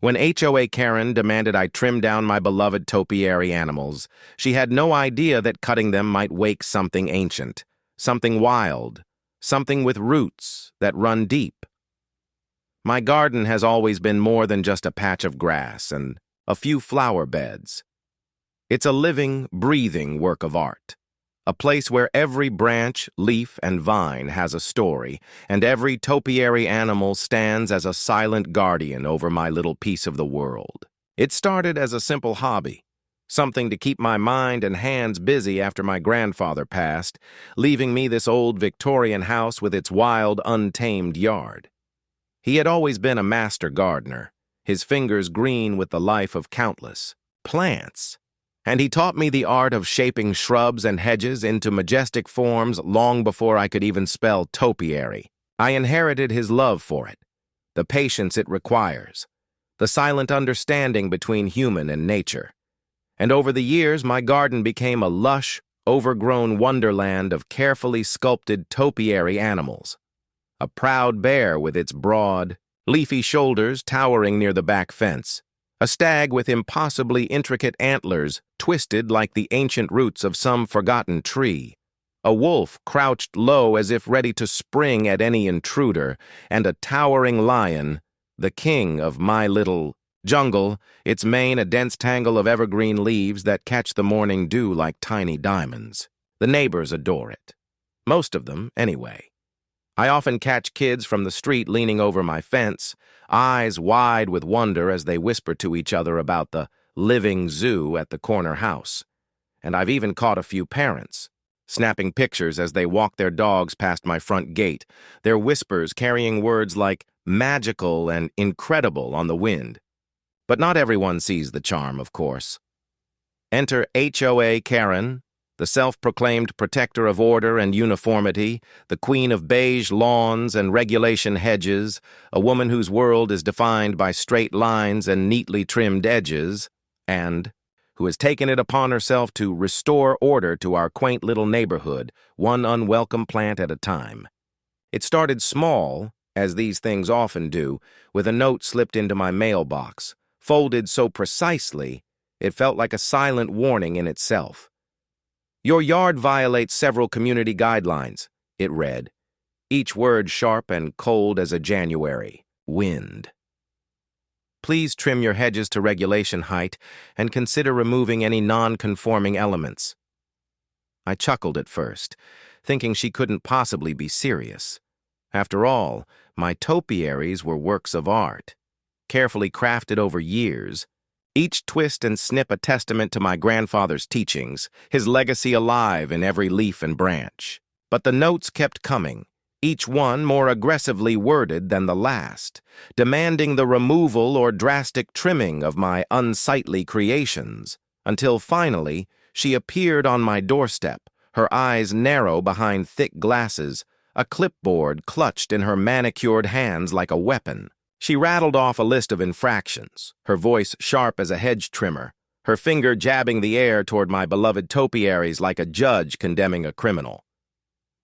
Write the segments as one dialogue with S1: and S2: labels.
S1: When HOA Kerren demanded I trim down my beloved topiary animals, she had no idea that cutting them might wake something ancient, something wild, something with roots that run deep. My garden has always been more than just a patch of grass and a few flower beds. It's a living, breathing work of art, a place where every branch, leaf, and vine has a story, and every topiary animal stands as a silent guardian over my little piece of the world. It started as a simple hobby, something to keep my mind and hands busy after my grandfather passed, leaving me this old Victorian house with its wild, untamed yard. He had always been a master gardener, his fingers green with the life of countless plants. And he taught me the art of shaping shrubs and hedges into majestic forms long before I could even spell topiary. I inherited his love for it, the patience it requires, the silent understanding between human and nature. And over the years, my garden became a lush, overgrown wonderland of carefully sculpted topiary animals. A proud bear with its broad, leafy shoulders towering near the back fence. A stag with impossibly intricate antlers twisted like the ancient roots of some forgotten tree. A wolf crouched low as if ready to spring at any intruder, and a towering lion, the king of my little jungle, its mane a dense tangle of evergreen leaves that catch the morning dew like tiny diamonds. The neighbors adore it. Most of them, anyway. I often catch kids from the street leaning over my fence, eyes wide with wonder as they whisper to each other about the living zoo at the corner house. And I've even caught a few parents, snapping pictures as they walk their dogs past my front gate, their whispers carrying words like magical and incredible on the wind. But not everyone sees the charm, of course. Enter HOA Kerren, the self-proclaimed protector of order and uniformity, the queen of beige lawns and regulation hedges, a woman whose world is defined by straight lines and neatly trimmed edges, and who has taken it upon herself to restore order to our quaint little neighborhood, one unwelcome plant at a time. It started small, as these things often do, with a note slipped into my mailbox, folded so precisely it felt like a silent warning in itself. "Your yard violates several community guidelines," it read, each word sharp and cold as a January wind. "Please trim your hedges to regulation height and consider removing any non-conforming elements." I chuckled at first, thinking she couldn't possibly be serious. After all, my topiaries were works of art, carefully crafted over years, each twist and snip a testament to my grandfather's teachings, his legacy alive in every leaf and branch. But the notes kept coming, each one more aggressively worded than the last, demanding the removal or drastic trimming of my unsightly creations, until finally she appeared on my doorstep, her eyes narrow behind thick glasses, a clipboard clutched in her manicured hands like a weapon. She rattled off a list of infractions, her voice sharp as a hedge trimmer, her finger jabbing the air toward my beloved topiaries like a judge condemning a criminal.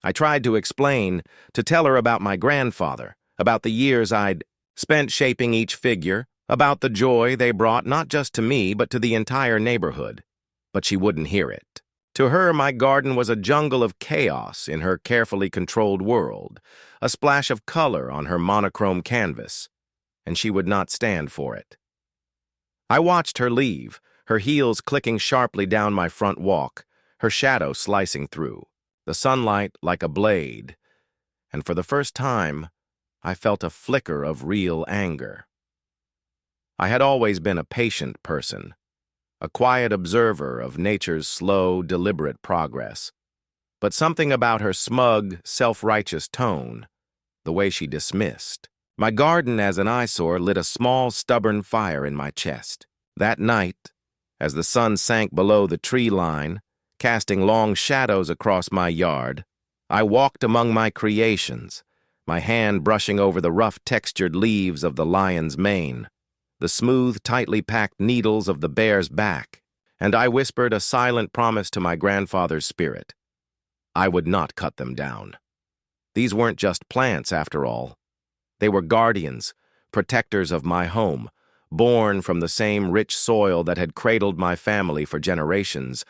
S1: I tried to explain, to tell her about my grandfather, about the years I'd spent shaping each figure, about the joy they brought not just to me but to the entire neighborhood. But she wouldn't hear it. To her, my garden was a jungle of chaos in her carefully controlled world, a splash of color on her monochrome canvas, and she would not stand for it. I watched her leave, her heels clicking sharply down my front walk, her shadow slicing through, the sunlight like a blade, and for the first time, I felt a flicker of real anger. I had always been a patient person, a quiet observer of nature's slow, deliberate progress, but something about her smug, self-righteous tone, the way she dismissed my garden as an eyesore, lit a small, stubborn fire in my chest. That night, as the sun sank below the tree line, casting long shadows across my yard, I walked among my creations, my hand brushing over the rough textured leaves of the lion's mane, the smooth, tightly packed needles of the bear's back, and I whispered a silent promise to my grandfather's spirit. I would not cut them down. These weren't just plants, after all. They were guardians, protectors of my home, born from the same rich soil that had cradled my family for generations,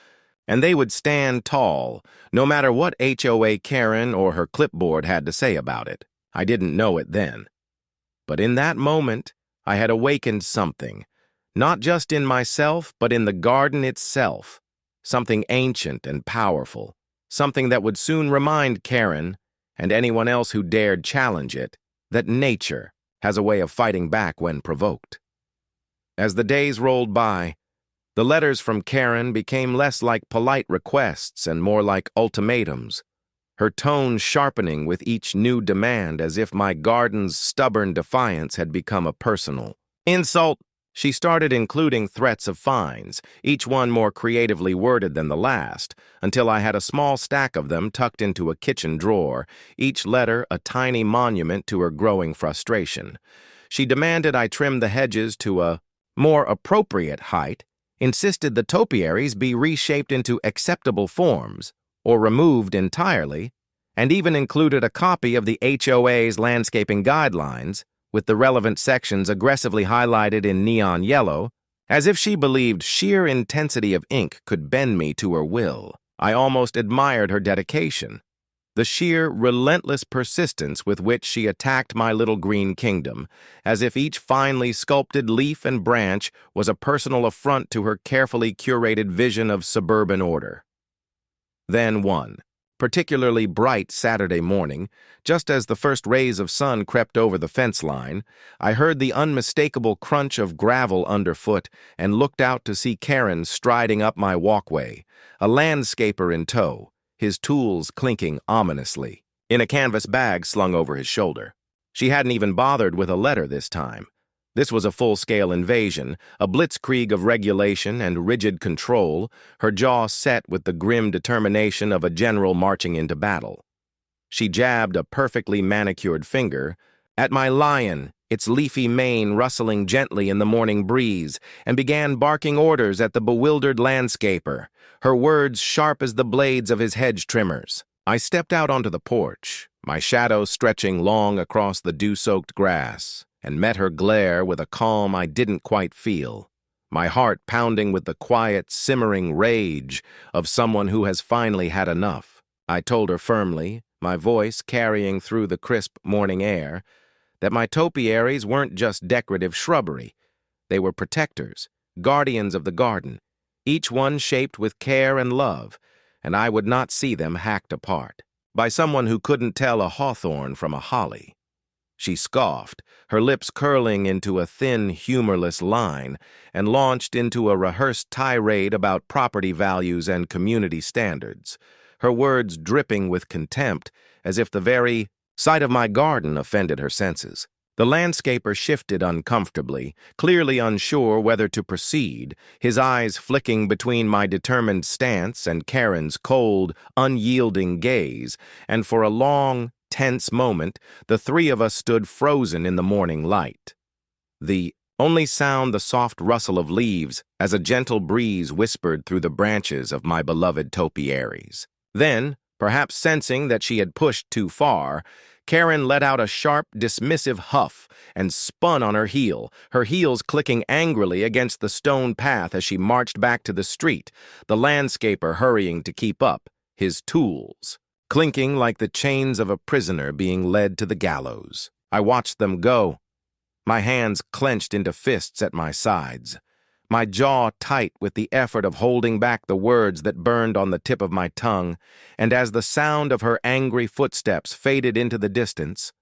S1: and they would stand tall, no matter what HOA Kerren or her clipboard had to say about it. I didn't know it then. But in that moment, I had awakened something, not just in myself, but in the garden itself, something ancient and powerful, something that would soon remind Kerren, and anyone else who dared challenge it, that nature has a way of fighting back when provoked. As the days rolled by, the letters from Kerren became less like polite requests and more like ultimatums, her tone sharpening with each new demand as if my garden's stubborn defiance had become a personal insult. She started including threats of fines, each one more creatively worded than the last, until I had a small stack of them tucked into a kitchen drawer, each letter a tiny monument to her growing frustration. She demanded I trim the hedges to a more appropriate height, insisted the topiaries be reshaped into acceptable forms, or removed entirely, and even included a copy of the HOA's landscaping guidelines, with the relevant sections aggressively highlighted in neon yellow, as if she believed sheer intensity of ink could bend me to her will. I almost admired her dedication, the sheer, relentless persistence with which she attacked my little green kingdom, as if each finely sculpted leaf and branch was a personal affront to her carefully curated vision of suburban order. Then one particularly bright Saturday morning, just as the first rays of sun crept over the fence line, I heard the unmistakable crunch of gravel underfoot and looked out to see Kerren striding up my walkway, a landscaper in tow, his tools clinking ominously, in a canvas bag slung over his shoulder. She hadn't even bothered with a letter this time. This was a full-scale invasion, a blitzkrieg of regulation and rigid control, her jaw set with the grim determination of a general marching into battle. She jabbed a perfectly manicured finger at my lion, its leafy mane rustling gently in the morning breeze, and began barking orders at the bewildered landscaper, her words sharp as the blades of his hedge trimmers. I stepped out onto the porch, my shadow stretching long across the dew-soaked grass, and met her glare with a calm I didn't quite feel, my heart pounding with the quiet, simmering rage of someone who has finally had enough. I told her firmly, my voice carrying through the crisp morning air, that my topiaries weren't just decorative shrubbery. They were protectors, guardians of the garden, each one shaped with care and love, and I would not see them hacked apart by someone who couldn't tell a hawthorn from a holly. She scoffed, her lips curling into a thin, humorless line, and launched into a rehearsed tirade about property values and community standards, her words dripping with contempt, as if the very sight of my garden offended her senses. The landscaper shifted uncomfortably, clearly unsure whether to proceed, his eyes flicking between my determined stance and Kerren's cold, unyielding gaze, and for a long, tense moment, the three of us stood frozen in the morning light. The only sound the soft rustle of leaves as a gentle breeze whispered through the branches of my beloved topiaries. Then, perhaps sensing that she had pushed too far, Kerren let out a sharp, dismissive huff and spun on her heel, her heels clicking angrily against the stone path as she marched back to the street, the landscaper hurrying to keep up, his tools clinking like the chains of a prisoner being led to the gallows. I watched them go, my hands clenched into fists at my sides, my jaw tight with the effort of holding back the words that burned on the tip of my tongue, and as the sound of her angry footsteps faded into the distance,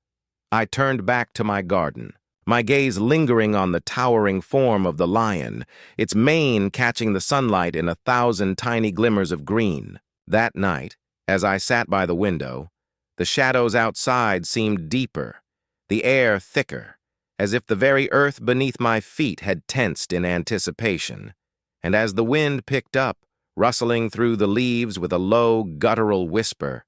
S1: I turned back to my garden, my gaze lingering on the towering form of the lion, its mane catching the sunlight in 1,000 tiny glimmers of green. That night, as I sat by the window, the shadows outside seemed deeper, the air thicker, as if the very earth beneath my feet had tensed in anticipation, and as the wind picked up, rustling through the leaves with a low, guttural whisper,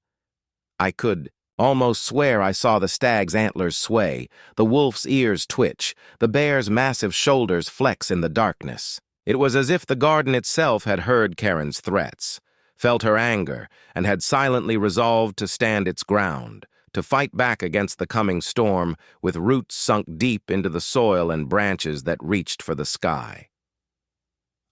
S1: I could almost swear I saw the stag's antlers sway, the wolf's ears twitch, the bear's massive shoulders flex in the darkness. It was as if the garden itself had heard Kerren's threats, felt her anger, and had silently resolved to stand its ground, to fight back against the coming storm with roots sunk deep into the soil and branches that reached for the sky.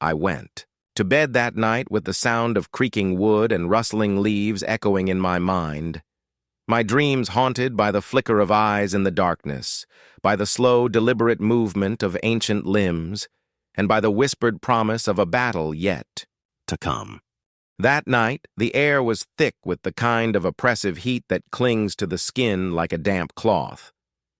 S1: I went to bed that night with the sound of creaking wood and rustling leaves echoing in my mind. My dreams haunted by the flicker of eyes in the darkness, by the slow, deliberate movement of ancient limbs, and by the whispered promise of a battle yet to come. That night, the air was thick with the kind of oppressive heat that clings to the skin like a damp cloth.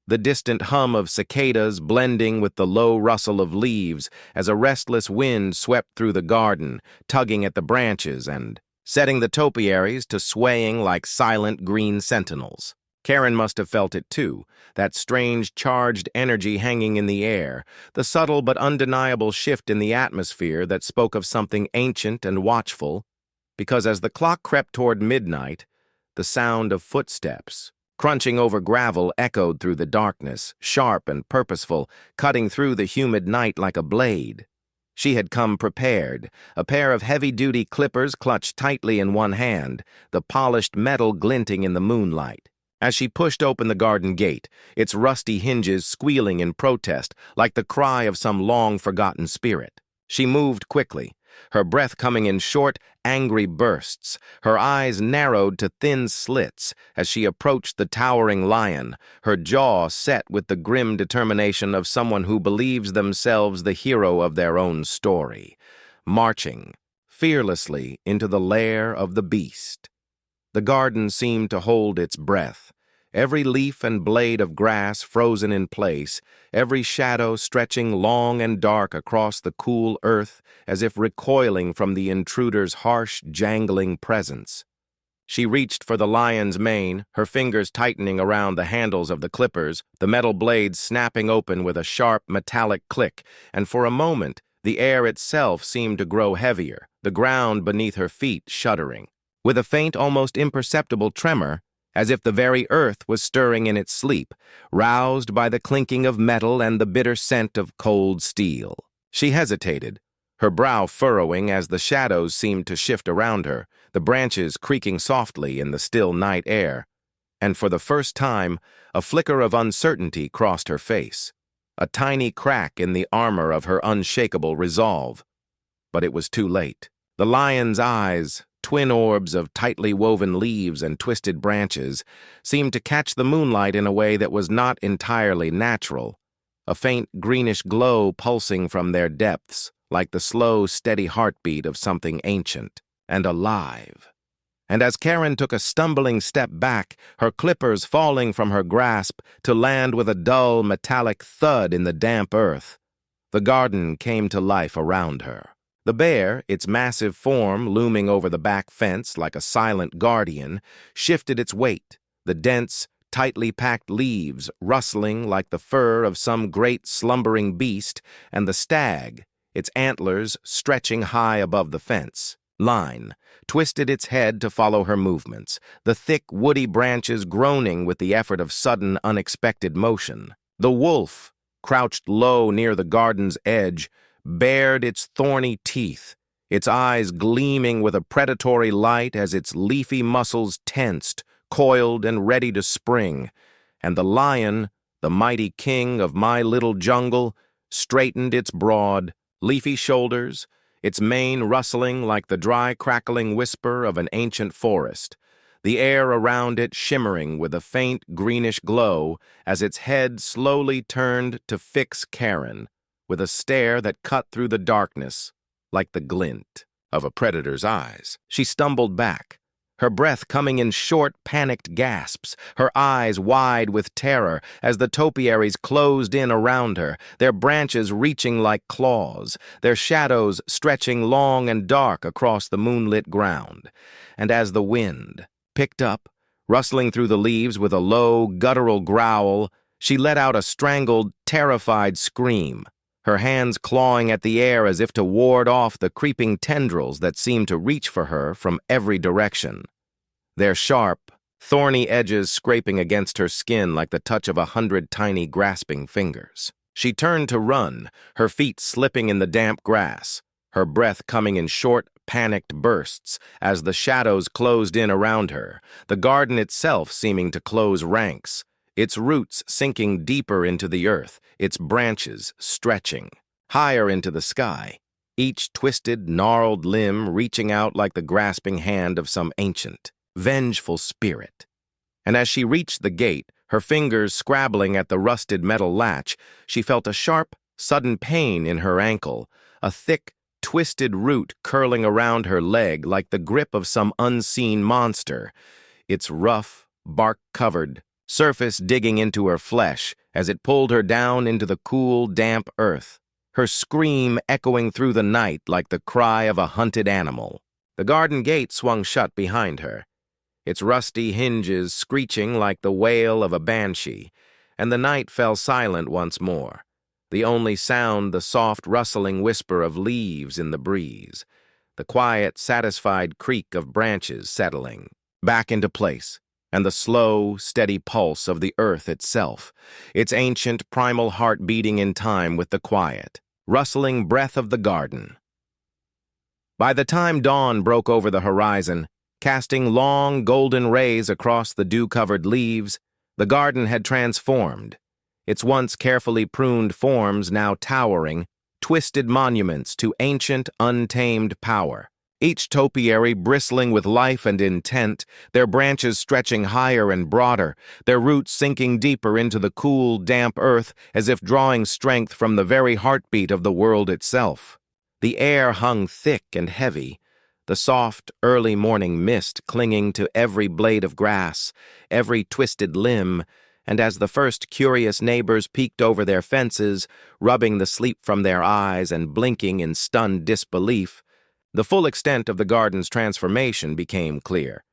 S1: The distant hum of cicadas blending with the low rustle of leaves as a restless wind swept through the garden, tugging at the branches and setting the topiaries to swaying like silent green sentinels. Kerren must have felt it too, that strange charged energy hanging in the air, the subtle but undeniable shift in the atmosphere that spoke of something ancient and watchful, because as the clock crept toward midnight, the sound of footsteps crunching over gravel echoed through the darkness, sharp and purposeful, cutting through the humid night like a blade. She had come prepared, a pair of heavy-duty clippers clutched tightly in one hand, the polished metal glinting in the moonlight. As she pushed open the garden gate, its rusty hinges squealing in protest like the cry of some long-forgotten spirit. She moved quickly, her breath coming in short, angry bursts, her eyes narrowed to thin slits as she approached the towering lion, her jaw set with the grim determination of someone who believes themselves the hero of their own story, marching fearlessly into the lair of the beast. The garden seemed to hold its breath, every leaf and blade of grass frozen in place, every shadow stretching long and dark across the cool earth as if recoiling from the intruder's harsh, jangling presence. She reached for the lion's mane, her fingers tightening around the handles of the clippers, the metal blades snapping open with a sharp, metallic click, and for a moment the air itself seemed to grow heavier, the ground beneath her feet shuddering. With a faint, almost imperceptible tremor, as if the very earth was stirring in its sleep, roused by the clinking of metal and the bitter scent of cold steel. She hesitated, her brow furrowing as the shadows seemed to shift around her, the branches creaking softly in the still night air, and for the first time, a flicker of uncertainty crossed her face, a tiny crack in the armor of her unshakable resolve. But it was too late. The lion's eyes, twin orbs of tightly woven leaves and twisted branches, seemed to catch the moonlight in a way that was not entirely natural, a faint greenish glow pulsing from their depths, like the slow, steady heartbeat of something ancient and alive. And as Kerren took a stumbling step back, her clippers falling from her grasp to land with a dull, metallic thud in the damp earth, the garden came to life around her. The bear, its massive form looming over the back fence like a silent guardian, shifted its weight, the dense, tightly packed leaves rustling like the fur of some great slumbering beast, and the stag, its antlers stretching high above the fence line, twisted its head to follow her movements, the thick, woody branches groaning with the effort of sudden, unexpected motion. The wolf, crouched low near the garden's edge, bared its thorny teeth, its eyes gleaming with a predatory light as its leafy muscles tensed, coiled, and ready to spring, and the lion, the mighty king of my little jungle, straightened its broad, leafy shoulders, its mane rustling like the dry, crackling whisper of an ancient forest, the air around it shimmering with a faint greenish glow as its head slowly turned to fix Kerren, with a stare that cut through the darkness like the glint of a predator's eyes. She stumbled back, her breath coming in short, panicked gasps, her eyes wide with terror as the topiaries closed in around her, their branches reaching like claws, their shadows stretching long and dark across the moonlit ground. And as the wind picked up, rustling through the leaves with a low, guttural growl, she let out a strangled, terrified scream, her hands clawing at the air as if to ward off the creeping tendrils that seemed to reach for her from every direction, their sharp, thorny edges scraping against her skin like the touch of 100 tiny grasping fingers. She turned to run, her feet slipping in the damp grass, her breath coming in short, panicked bursts as the shadows closed in around her, the garden itself seeming to close ranks, its roots sinking deeper into the earth, its branches stretching higher into the sky, each twisted, gnarled limb reaching out like the grasping hand of some ancient, vengeful spirit. And as she reached the gate, her fingers scrabbling at the rusted metal latch, she felt a sharp, sudden pain in her ankle, a thick, twisted root curling around her leg like the grip of some unseen monster, its rough, bark-covered surface digging into her flesh as it pulled her down into the cool, damp earth, her scream echoing through the night like the cry of a hunted animal. The garden gate swung shut behind her, its rusty hinges screeching like the wail of a banshee, and the night fell silent once more, the only sound the soft rustling whisper of leaves in the breeze, the quiet, satisfied creak of branches settling back into place, and the slow, steady pulse of the earth itself, its ancient, primal heart beating in time with the quiet, rustling breath of the garden. By the time dawn broke over the horizon, casting long, golden rays across the dew-covered leaves, the garden had transformed, its once carefully pruned forms now towering, twisted monuments to ancient, untamed power. Each topiary bristling with life and intent, their branches stretching higher and broader, their roots sinking deeper into the cool, damp earth as if drawing strength from the very heartbeat of the world itself. The air hung thick and heavy, the soft, early morning mist clinging to every blade of grass, every twisted limb, and as the first curious neighbors peeked over their fences, rubbing the sleep from their eyes and blinking in stunned disbelief, the full extent of the garden's transformation became clear.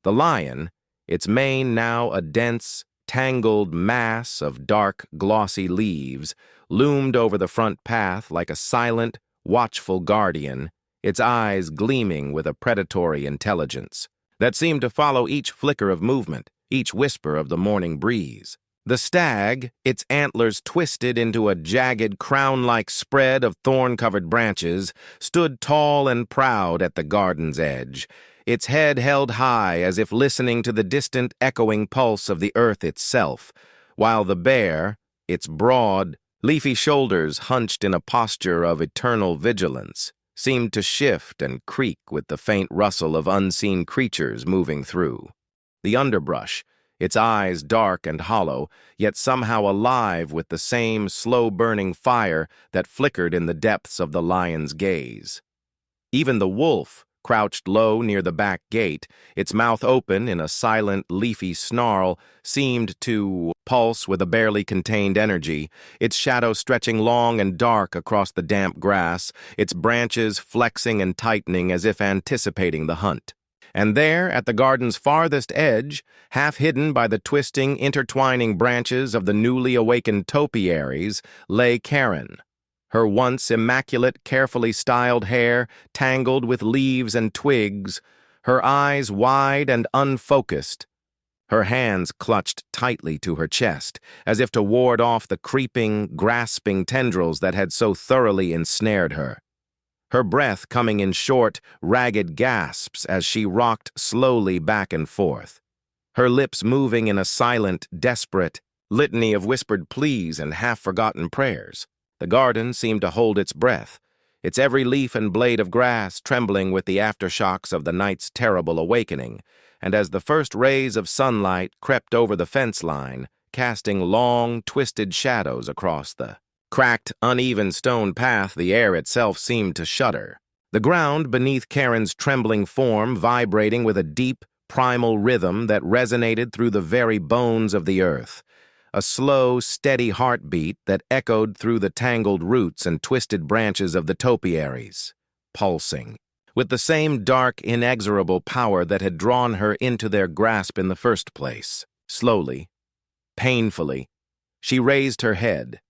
S1: The lion, its mane now a dense, tangled mass of dark, glossy leaves, loomed over the front path like a silent, watchful guardian, its eyes gleaming with a predatory intelligence that seemed to follow each flicker of movement, each whisper of the morning breeze. The stag, its antlers twisted into a jagged, crown-like spread of thorn-covered branches, stood tall and proud at the garden's edge, its head held high as if listening to the distant, echoing pulse of the earth itself, while the bear, its broad, leafy shoulders hunched in a posture of eternal vigilance, seemed to shift and creak with the faint rustle of unseen creatures moving through. The underbrush, its eyes dark and hollow, yet somehow alive with the same slow-burning fire that flickered in the depths of the lion's gaze. Even the wolf, crouched low near the back gate, its mouth open in a silent, leafy snarl, seemed to pulse with a barely contained energy, its shadow stretching long and dark across the damp grass, its branches flexing and tightening as if anticipating the hunt. And there, at the garden's farthest edge, half hidden by the twisting, intertwining branches of the newly awakened topiaries, lay Kerren, her once immaculate, carefully styled hair tangled with leaves and twigs, her eyes wide and unfocused, her hands clutched tightly to her chest, as if to ward off the creeping, grasping tendrils that had so thoroughly ensnared her. Her breath coming in short, ragged gasps as she rocked slowly back and forth, her lips moving in a silent, desperate litany of whispered pleas and half-forgotten prayers. The garden seemed to hold its breath, its every leaf and blade of grass trembling with the aftershocks of the night's terrible awakening, and as the first rays of sunlight crept over the fence line, casting long, twisted shadows across the cracked, uneven stone path, the air itself seemed to shudder. The ground beneath Kerren's trembling form vibrating with a deep, primal rhythm that resonated through the very bones of the earth. A slow, steady heartbeat that echoed through the tangled roots and twisted branches of the topiaries, pulsing, with the same dark, inexorable power that had drawn her into their grasp in the first place. Slowly, painfully, she raised her head,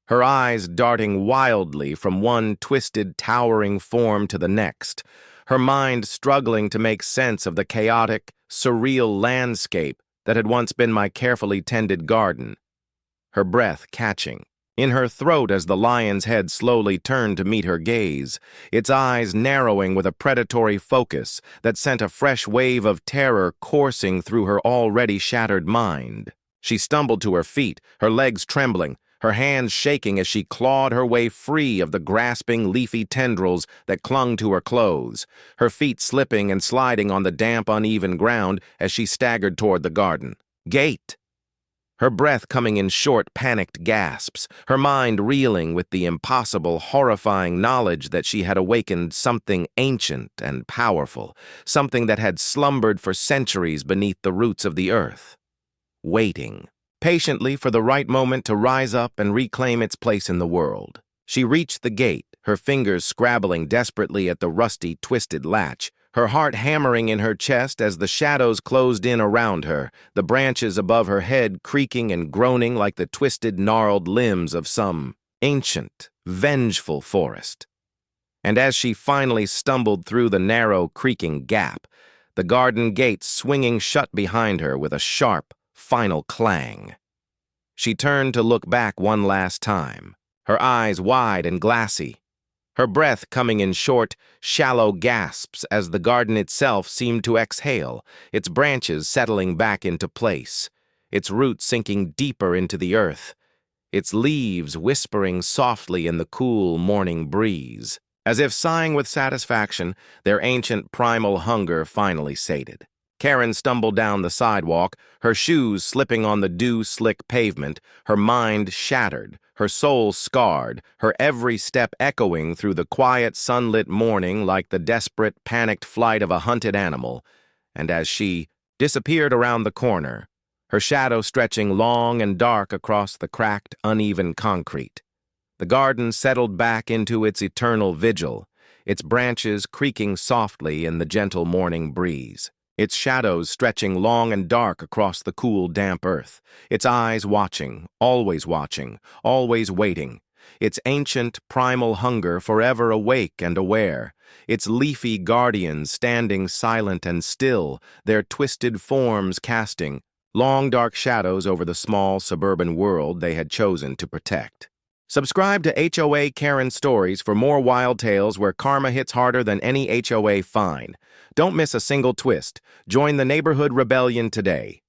S1: her eyes darting wildly from one twisted, towering form to the next, her mind struggling to make sense of the chaotic, surreal landscape that had once been my carefully tended garden, her breath catching in her throat as the lion's head slowly turned to meet her gaze, its eyes narrowing with a predatory focus that sent a fresh wave of terror coursing through her already shattered mind. She stumbled to her feet, her legs trembling, her hands shaking as she clawed her way free of the grasping leafy tendrils that clung to her clothes, her feet slipping and sliding on the damp, uneven ground as she staggered toward the garden gate. Her breath coming in short, panicked gasps, her mind reeling with the impossible, horrifying knowledge that she had awakened something ancient and powerful, something that had slumbered for centuries beneath the roots of the earth, waiting patiently for the right moment to rise up and reclaim its place in the world. She reached the gate, her fingers scrabbling desperately at the rusty, twisted latch, her heart hammering in her chest as the shadows closed in around her, the branches above her head creaking and groaning like the twisted, gnarled limbs of some ancient, vengeful forest. And as she finally stumbled through the narrow, creaking gap, the garden gate swinging shut behind her with a sharp, final clang. She turned to look back one last time, her eyes wide and glassy, her breath coming in short, shallow gasps as the garden itself seemed to exhale, its branches settling back into place, its roots sinking deeper into the earth, its leaves whispering softly in the cool morning breeze, as if sighing with satisfaction, their ancient primal hunger finally sated. Kerren stumbled down the sidewalk, her shoes slipping on the dew-slick pavement, her mind shattered, her soul scarred, her every step echoing through the quiet, sunlit morning like the desperate, panicked flight of a hunted animal. And as she disappeared around the corner, her shadow stretching long and dark across the cracked, uneven concrete, the garden settled back into its eternal vigil, its branches creaking softly in the gentle morning breeze, its shadows stretching long and dark across the cool, damp earth, its eyes watching, always waiting, its ancient, primal hunger forever awake and aware, its leafy guardians standing silent and still, their twisted forms casting long, dark shadows over the small, suburban world they had chosen to protect. Subscribe to HOA Kerren Stories for more wild tales where karma hits harder than any HOA fine. Don't miss a single twist. Join the neighborhood rebellion today.